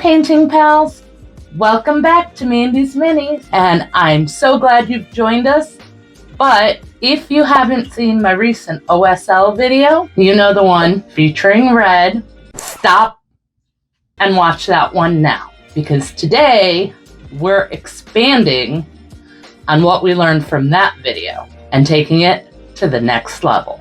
painting pals, welcome back to Mandy's Minis, and I'm so glad you've joined us. But if you haven't seen my recent OSL video, you know the one featuring red, stop and watch that one now, because today we're expanding on what we learned from that video and taking it to the next level.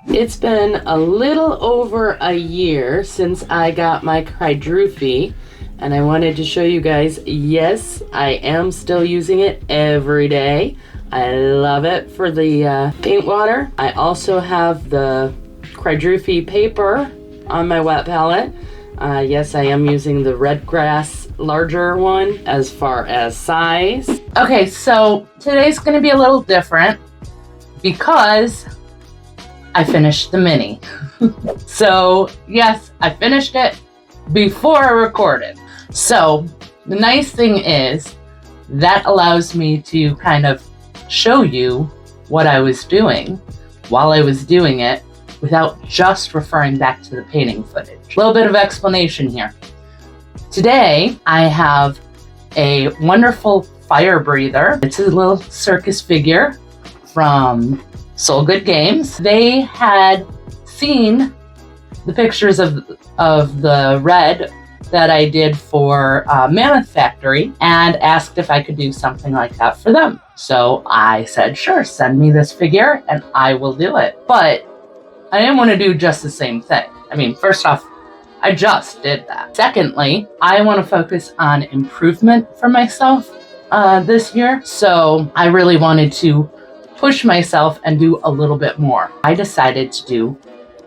It's been a little over a year since I got my quadruphy, and I wanted to show you guys, yes, I am still using it every day. I love it for the paint water. I also have the quadruphy paper on my wet palette. Yes, I am using the red grass larger one as far as size. Okay, so today's gonna be a little different because I finished the mini. So yes, I finished it before I recorded. So the nice thing is that allows me to kind of show you what I was doing while I was doing it without just referring back to the painting footage. A little bit of explanation here. Today, I have a wonderful fire breather. It's a little circus figure from Soul Good Games. They had seen the pictures of the red that I did for Mammoth Factory and asked if I could do something like that for them. So I said, sure, send me this figure and I will do it. But I didn't want to do just the same thing. I mean, first off, I just did that. Secondly, I want to focus on improvement for myself this year. So I really wanted to push myself and do a little bit more. I decided to do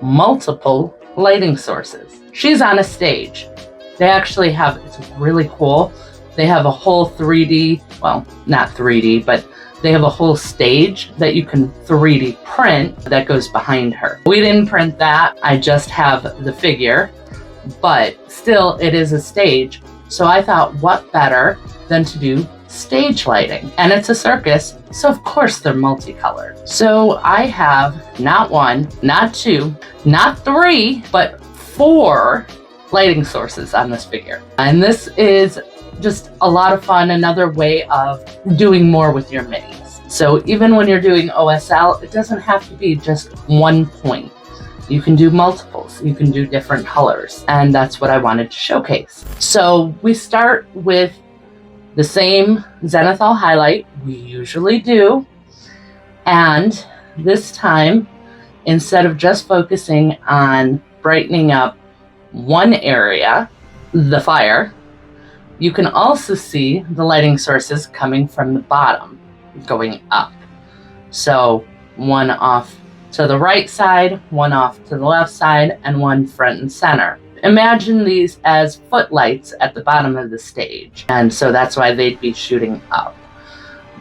multiple lighting sources. She's on a stage. They actually have, it's really cool. They have a whole 3D, well, not 3D, but they have a whole stage that you can 3D print that goes behind her. We didn't print that. I just have the figure, but still it is a stage. So I thought, what better than to do stage lighting? And it's a circus, so of course they're multicolored. So I have not one, not two, not three, but 4 lighting sources on this figure. And this is just a lot of fun, another way of doing more with your minis. So even when you're doing OSL, it doesn't have to be just one point. You can do multiples, you can do different colors, and that's what I wanted to showcase. So we start with the same zenithal highlight we usually do, and this time, instead of just focusing on brightening up one area, the fire, you can also see the lighting sources coming from the bottom, going up. So one off to the right side, one off to the left side, and one front and center. Imagine these as footlights at the bottom of the stage, and so that's why they'd be shooting up.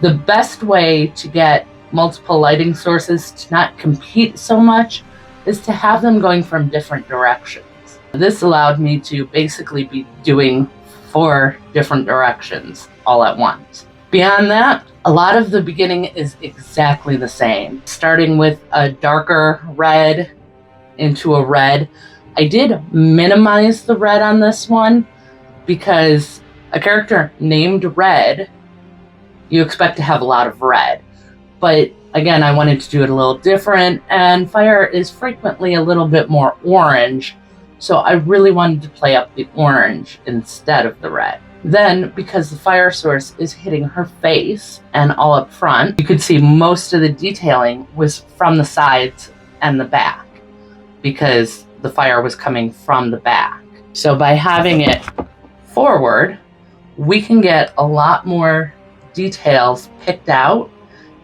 The best way to get multiple lighting sources to not compete so much is to have them going from different directions. This allowed me to basically be doing 4 different directions all at once. Beyond that, a lot of the beginning is exactly the same. Starting with a darker red into a red. I did minimize the red on this one because a character named Red, you expect to have a lot of red. But again, I wanted to do it a little different, and fire is frequently a little bit more orange. So I really wanted to play up the orange instead of the red. Then, because the fire source is hitting her face and all up front, you could see most of the detailing was from the sides and the back because the fire was coming from the back. So by having it forward, we can get a lot more details picked out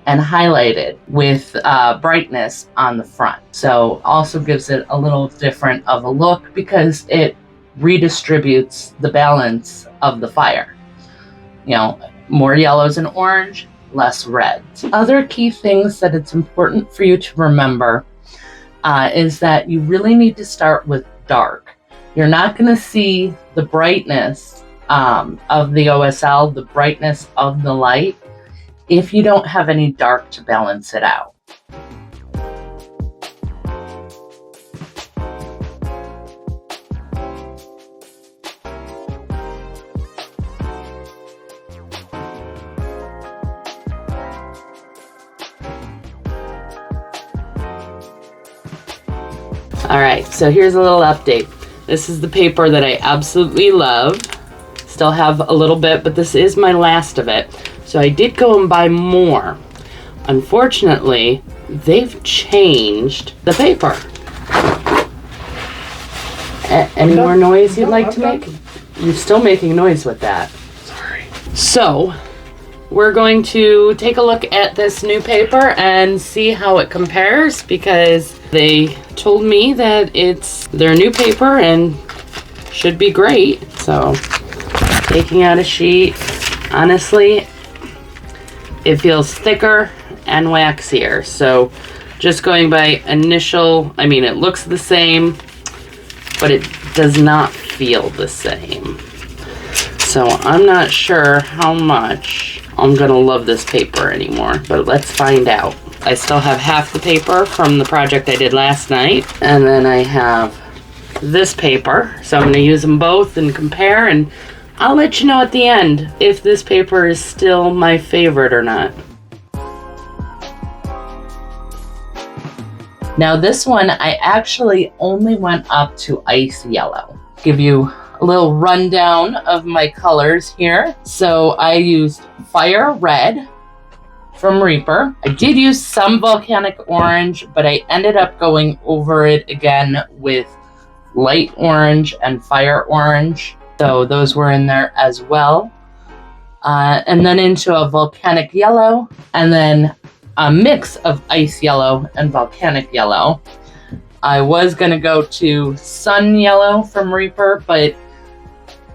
and highlighted with brightness on the front. So also gives it a little different of a look because it redistributes the balance of the fire. You know, more yellows and orange, less reds. Other key things that it's important for you to remember is that you really need to start with dark. You're not going to see the brightness of the OSL, the brightness of the light, if you don't have any dark to balance it out. All right, so here's a little update. This is the paper that I absolutely love. Still have a little bit, but this is my last of it. So I did go and buy more. Unfortunately, they've changed the paper. Any more noise you'd like to make? You're still making noise with that. Sorry. So, we're going to take a look at this new paper and see how it compares, because they told me that it's their new paper and should be great. So, taking out a sheet, honestly, it feels thicker and waxier. So, just going by initial, I mean, it looks the same, but it does not feel the same. So I'm not sure how much I'm gonna love this paper anymore, but let's find out. I still have half the paper from the project I did last night, and then I have this paper. So I'm gonna use them both and compare, and I'll let you know at the end if this paper is still my favorite or not. Now this one, I actually only went up to ice yellow. Give you a little rundown of my colors here. So I used fire red from Reaper. I did use some volcanic orange, but I ended up going over it again with light orange and fire orange. So those were in there as well. And then into a volcanic yellow, and then a mix of ice yellow and volcanic yellow. I was gonna go to sun yellow from Reaper, but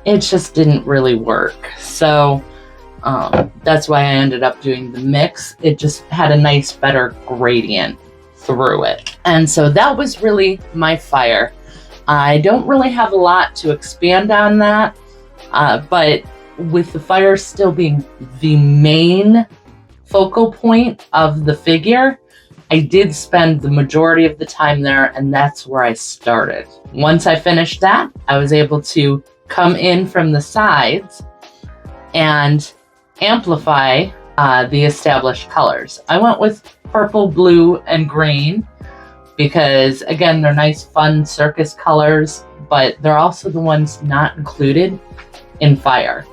it just didn't really work. So that's why I ended up doing the mix. It just had a nice, better gradient through it. And so that was really my fire. I don't really have a lot to expand on that, but with the fire still being the main focal point of the figure, I did spend the majority of the time there, and that's where I started. Once I finished that, I was able to come in from the sides and amplify the established colors. I went with purple, blue, and green because, again, they're nice, fun circus colors, but they're also the ones not included in fire.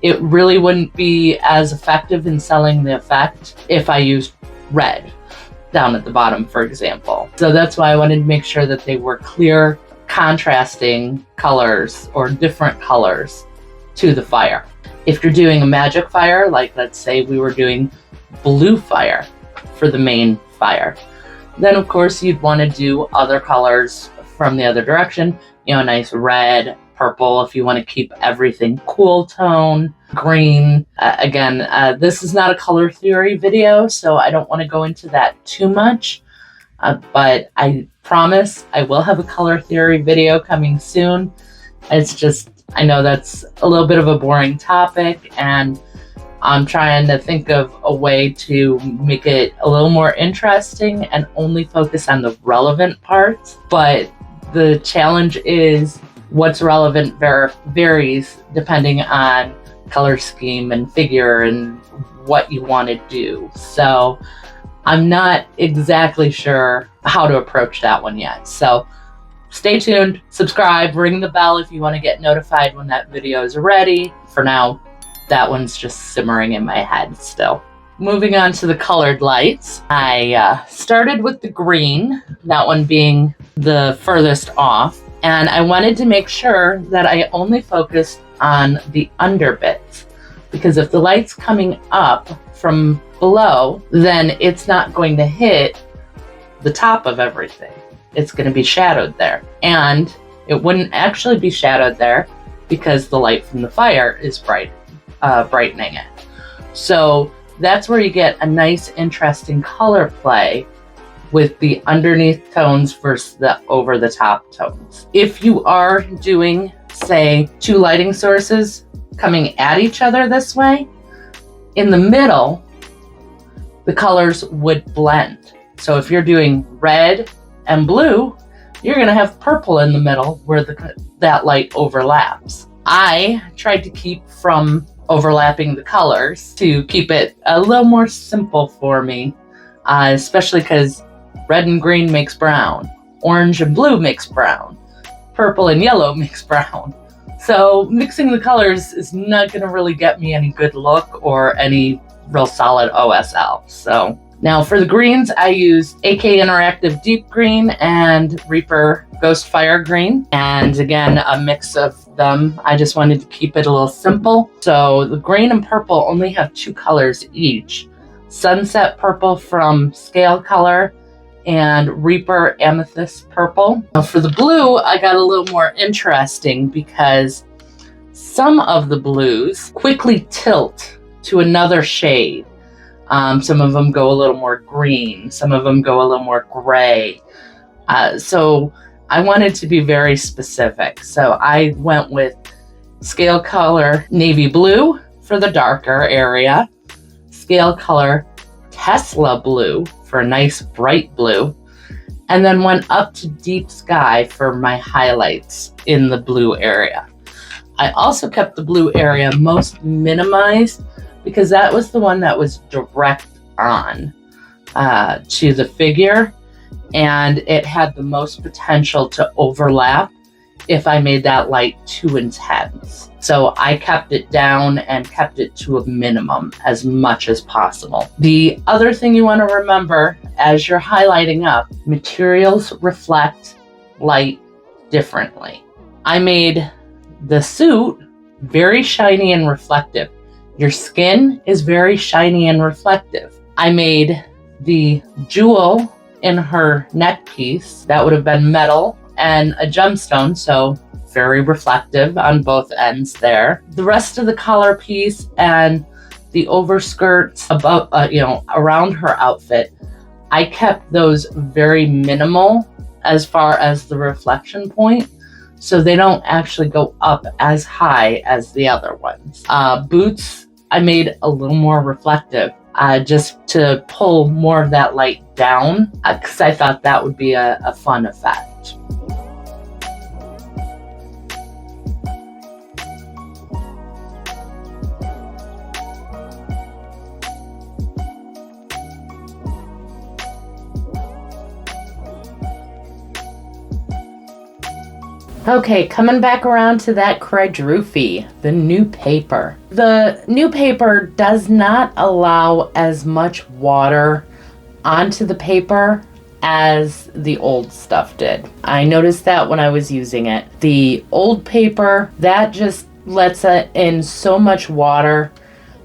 It really wouldn't be as effective in selling the effect if I used red down at the bottom, for example. So that's why I wanted to make sure that they were clear, contrasting colors or different colors to the fire. If you're doing a magic fire, like let's say we were doing blue fire for the main fire, then of course you'd want to do other colors from the other direction, you know, a nice red, purple if you want to keep everything cool tone, green. This is not a color theory video, so I don't want to go into that too much, but I promise I will have a color theory video coming soon. It's just, I know that's a little bit of a boring topic, and I'm trying to think of a way to make it a little more interesting and only focus on the relevant parts. But the challenge is what's relevant varies depending on color scheme and figure and what you want to do. So I'm not exactly sure how to approach that one yet. So stay tuned, subscribe, ring the bell if you want to get notified when that video is ready. For now, that one's just simmering in my head still. Moving on to the colored lights, I started with the green, that one being the furthest off. And I wanted to make sure that I only focused on the under bits, because if the light's coming up from below, then it's not going to hit the top of everything. It's going to be shadowed there. And it wouldn't actually be shadowed there because the light from the fire is brightening it. So that's where you get a nice, interesting color play with the underneath tones versus the over the top tones. If you are doing, say, two lighting sources coming at each other this way, in the middle, the colors would blend. So if you're doing red and blue, you're gonna have purple in the middle where that light overlaps. I tried to keep from overlapping the colors to keep it a little more simple for me, especially because red and green makes brown. orange and blue mixed brown, purple and yellow mixed brown. So mixing the colors is not going to really get me any good look or any real solid OSL. So now for the greens, I use AK Interactive Deep Green and Reaper Ghost Fire Green. And again, a mix of them. I just wanted to keep it a little simple. So the green and purple only have 2 colors each. Sunset Purple from Scale Color and Reaper Amethyst Purple. Now for the blue, I got a little more interesting because some of the blues quickly tilt to another shade. Some of them go a little more green. Some of them go a little more gray. So I wanted to be very specific. So I went with Scale Color Navy Blue for the darker area, Scale Color Tesla Blue for a nice bright blue, and then went up to Deep Sky for my highlights in the blue area. I also kept the blue area most minimized because that was the one that was direct on to the figure, and it had the most potential to overlap if I made that light too intense. So I kept it down and kept it to a minimum as much as possible. The other thing you want to remember as you're highlighting up, materials reflect light differently. I made the suit very shiny and reflective. Your skin is very shiny and reflective. I made the jewel in her neck piece, that would have been metal and a gemstone, so very reflective on both ends there. The rest of the collar piece and the overskirts above, around her outfit, I kept those very minimal as far as the reflection point, so they don't actually go up as high as the other ones. Boots, I made a little more reflective, just to pull more of that light down, because I thought that would be a fun effect. Okay, coming back around to that quadruphe, the new paper. The new paper does not allow as much water onto the paper as the old stuff did. I noticed that when I was using it. The old paper, that just lets in so much water,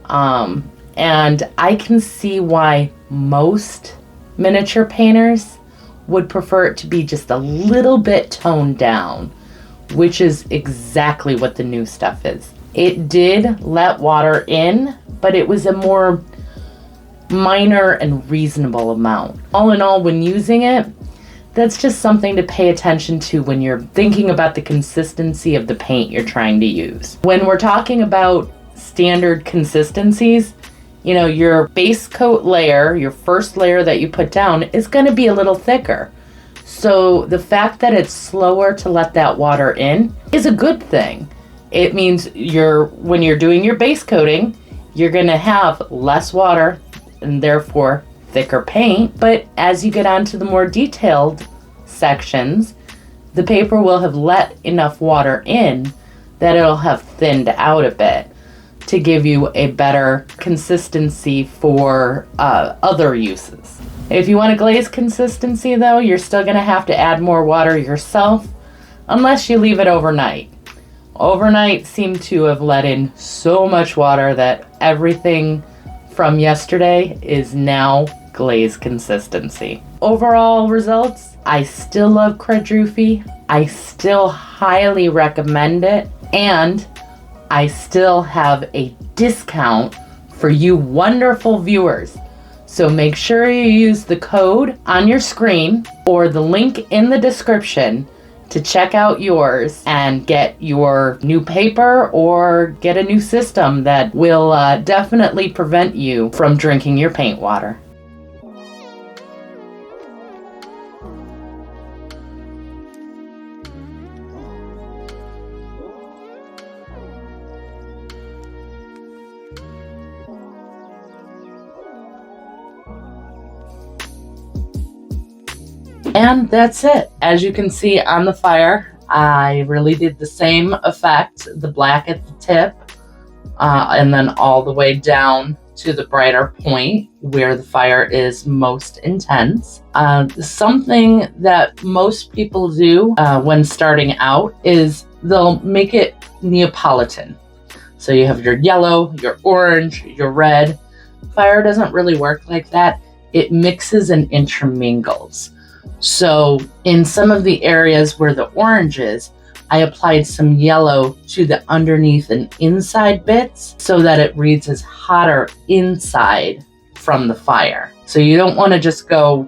and I can see why most miniature painters would prefer it to be just a little bit toned down, which is exactly what the new stuff is. It did let water in, but it was a more minor and reasonable amount. All in all, when using it, that's just something to pay attention to when you're thinking about the consistency of the paint you're trying to use. When we're talking about standard consistencies, your base coat layer, your first layer that you put down, is going to be a little thicker. So the fact that it's slower to let that water in is a good thing. It means when you're doing your base coating, you're going to have less water and therefore thicker paint. But as you get onto the more detailed sections, the paper will have let enough water in that it'll have thinned out a bit to give you a better consistency for other uses. If you want a glaze consistency though, you're still going to have to add more water yourself unless you leave it overnight. Overnight seemed to have let in so much water that everything from yesterday is now glaze consistency. Overall results, I still love quadruphe. I still highly recommend it, and I still have a discount for you wonderful viewers. So make sure you use the code on your screen or the link in the description to check out yours and get your new paper or get a new system that will definitely prevent you from drinking your paint water. And that's it. As you can see on the fire, I really did the same effect, the black at the tip, and then all the way down to the brighter point where the fire is most intense. Something that most people do when starting out is they'll make it Neapolitan. So you have your yellow, your orange, your red. Fire doesn't really work like that. It mixes and intermingles. So in some of the areas where the orange is, I applied some yellow to the underneath and inside bits so that it reads as hotter inside from the fire. So you don't want to just go,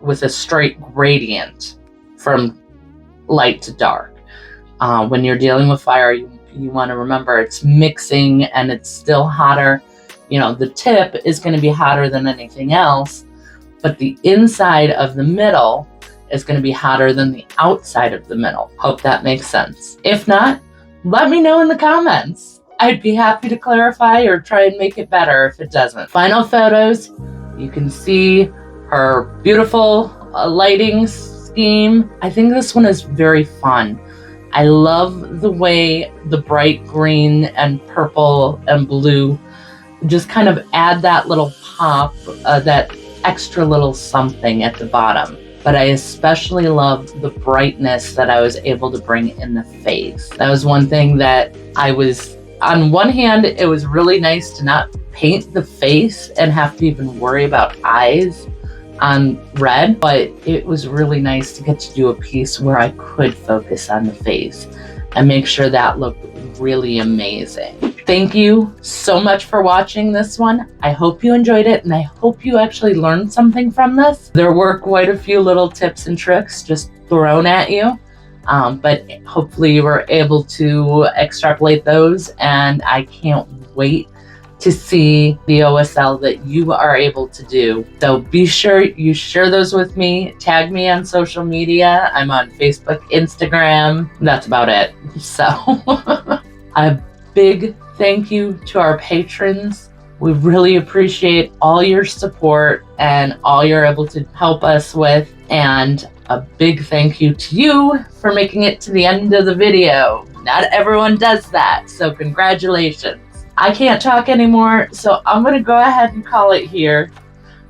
with a straight gradient from light to dark. When you're dealing with fire, you want to remember it's mixing and it's still hotter. The tip is going to be hotter than anything else, but the inside of the middle is going to be hotter than the outside of the middle. Hope that makes sense. If not, let me know in the comments. I'd be happy to clarify or try and make it better if it doesn't. Final photos, you can see her beautiful lighting scheme. I think this one is very fun. I love the way the bright green and purple and blue just kind of add that little pop, that extra little something at the bottom. But I especially love the brightness that I was able to bring in the face. That was one thing that on one hand, it was really nice to not paint the face and have to even worry about eyes on red, but it was really nice to get to do a piece where I could focus on the face and make sure that looked really amazing. Thank you so much for watching this one. I hope you enjoyed it, and I hope you actually learned something from this. There were quite a few little tips and tricks just thrown at you, but hopefully you were able to extrapolate those, and I can't wait to see the OSL that you are able to do. So be sure you share those with me. Tag me on social media. I'm on Facebook, Instagram. That's about it. So a big thank you to our patrons. We really appreciate all your support and all you're able to help us with. And a big thank you to you for making it to the end of the video. Not everyone does that, so congratulations. I can't talk anymore, so I'm going to go ahead and call it here.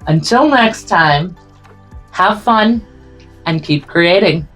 Until next time, have fun and keep creating.